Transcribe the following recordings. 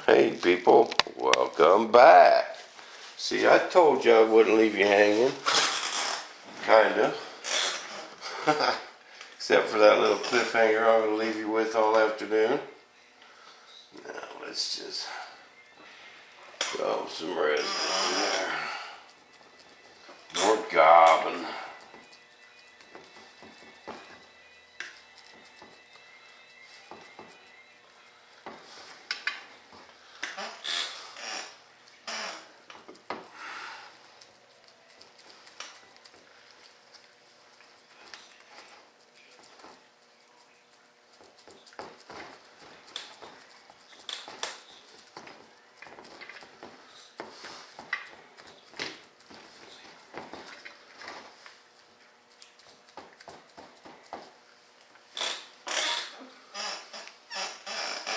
Hey people, welcome back. See, I told you I wouldn't leave you hanging. Kinda. Except for that little cliffhanger I'm going to leave you with all afternoon. Now let's just throw some resin in there. More gobbing.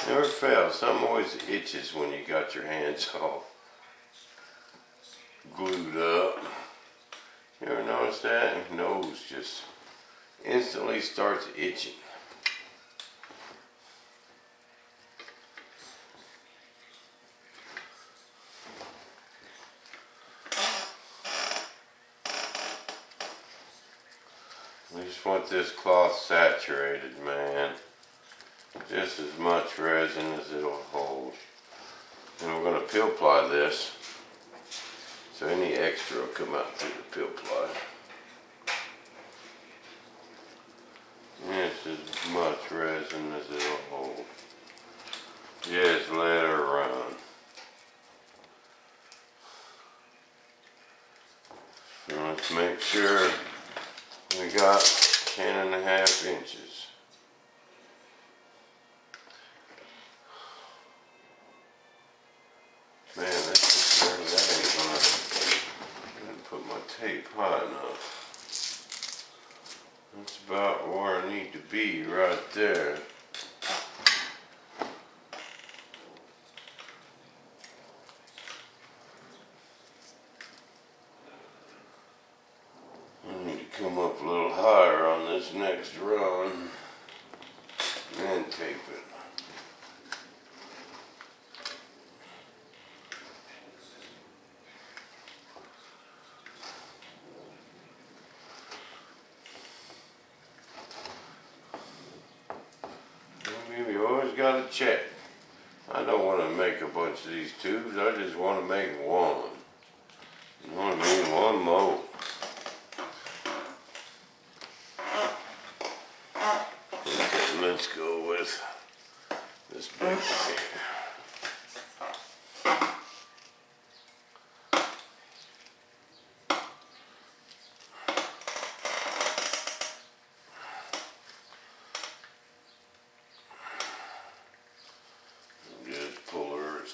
Never fails. Something always itches when you got your hands all glued up. You ever notice that? Your nose just instantly starts itching. We just want this cloth saturated, man. Just as much resin as it'll hold. And we're going to peel ply this, so any extra will come out through the peel ply. Just as much resin as it'll hold. Just let her run. So let's make sure we got 10.5 inches. Man, that ain't gonna, I didn't put my tape high enough. That's about where I need to be, right there. I need to come up a little higher on this next run, and then tape it. You always got to check. I don't want to make a bunch of these tubes. I just want to make one. You know what I mean? One mold. Okay, let's go with this big one here.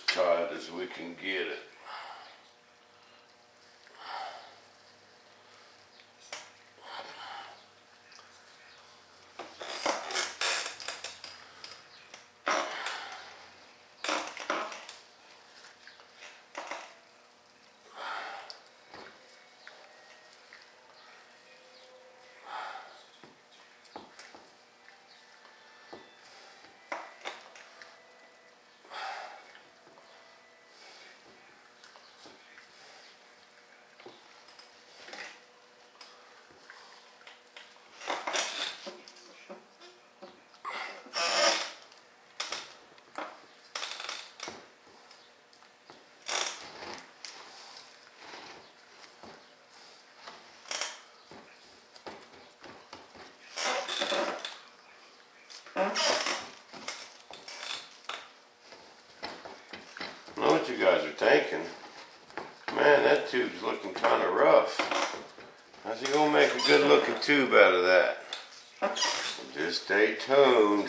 Tight as we can get it. I know what you guys are thinking. Man, that tube's looking kind of rough. How's he gonna make a good looking tube out of that? Well, just stay tuned.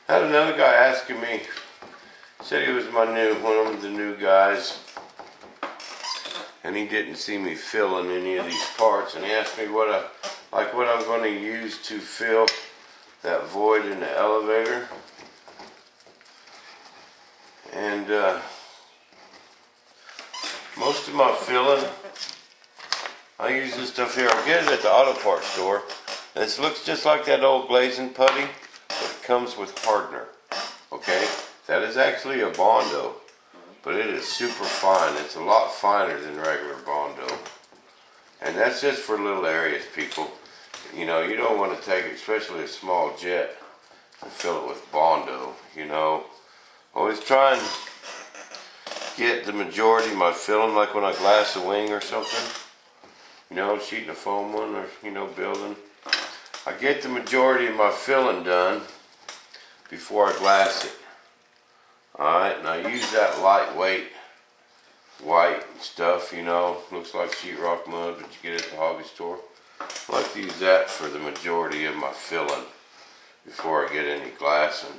Had another guy asking me, said he was one of the new guys, and he didn't see me filling any of these parts, and he asked me what I'm going to use to fill that void in the elevator. And most of my filling, I use this stuff here. I get it at the auto parts store. This looks just like that old glazing putty, but it comes with hardener. Okay, that is actually a Bondo, but it is super fine. It's a lot finer than regular Bondo, and that's just for little areas, people. You know, you don't want to take, especially a small jet, and fill it with Bondo. You know, always try and get the majority of my filling, like when I glass a wing or something. You know, sheeting a foam one, or you know, building. I get the majority of my filling done before I glass it. Alright, and I use that lightweight white stuff, you know, looks like sheetrock mud, but you get it at the hobby store. I like to use that for the majority of my filling before I get any glassing.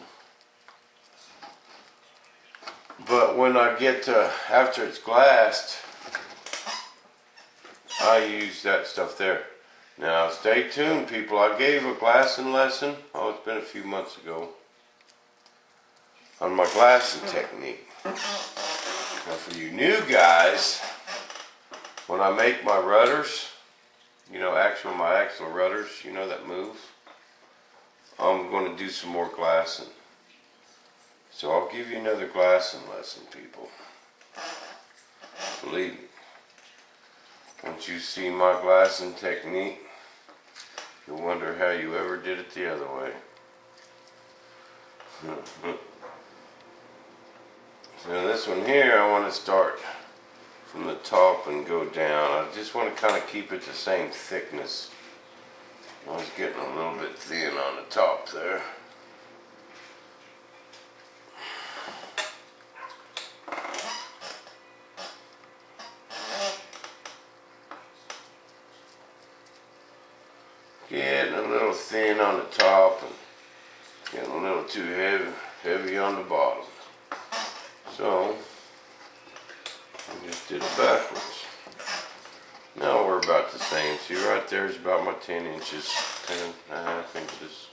But when I get to, after it's glassed, I use that stuff there. Now stay tuned, people. I gave a glassing lesson, oh, it's been a few months ago, on my glassing technique. Now for you new guys, when I make my rudders, you know, my actual rudders, you know, that move, I'm going to do some more glassing. So I'll give you another glassing lesson, people. Believe me. Once you see my glassing technique, you'll wonder how you ever did it the other way. Now this one here, I want to start from the top and go down. I just want to kind of keep it the same thickness. I was getting a little bit thin on the top there. Getting a little thin on the top and getting a little too heavy on the bottom. So, I just did it backwards. Now we're about the same. See, right there is about my 10 inches, 10.5 inches.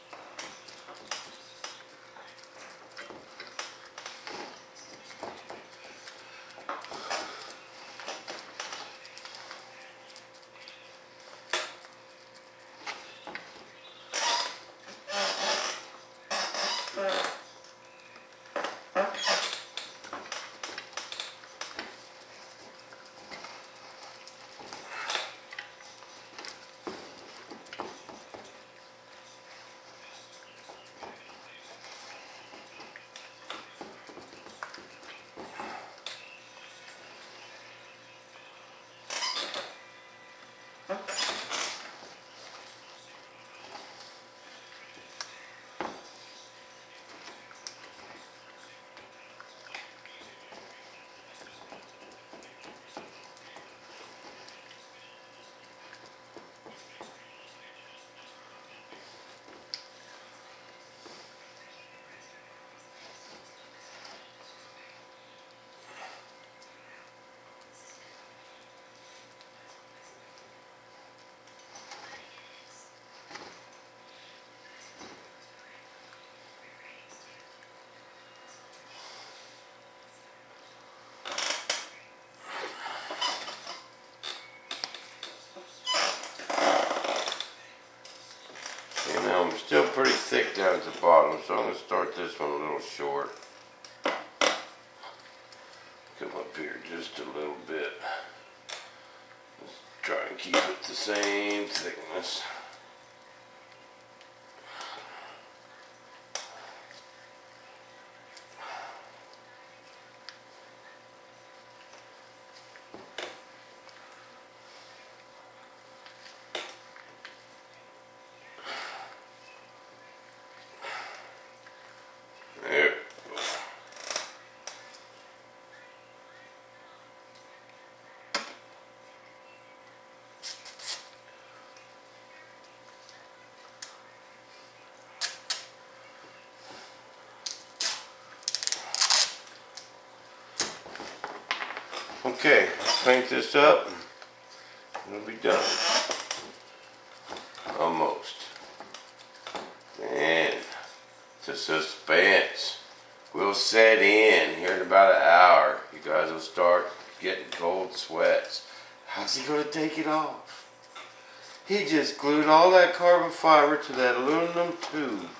I'm still pretty thick down at the bottom, so I'm going to start this one a little short. Come up here just a little bit. Let's try and keep it the same thickness. Okay, let's paint this up. It'll be done. Almost. And the suspense will set in here in about an hour. You guys will start getting cold sweats. How's he going to take it off? He just glued all that carbon fiber to that aluminum tube.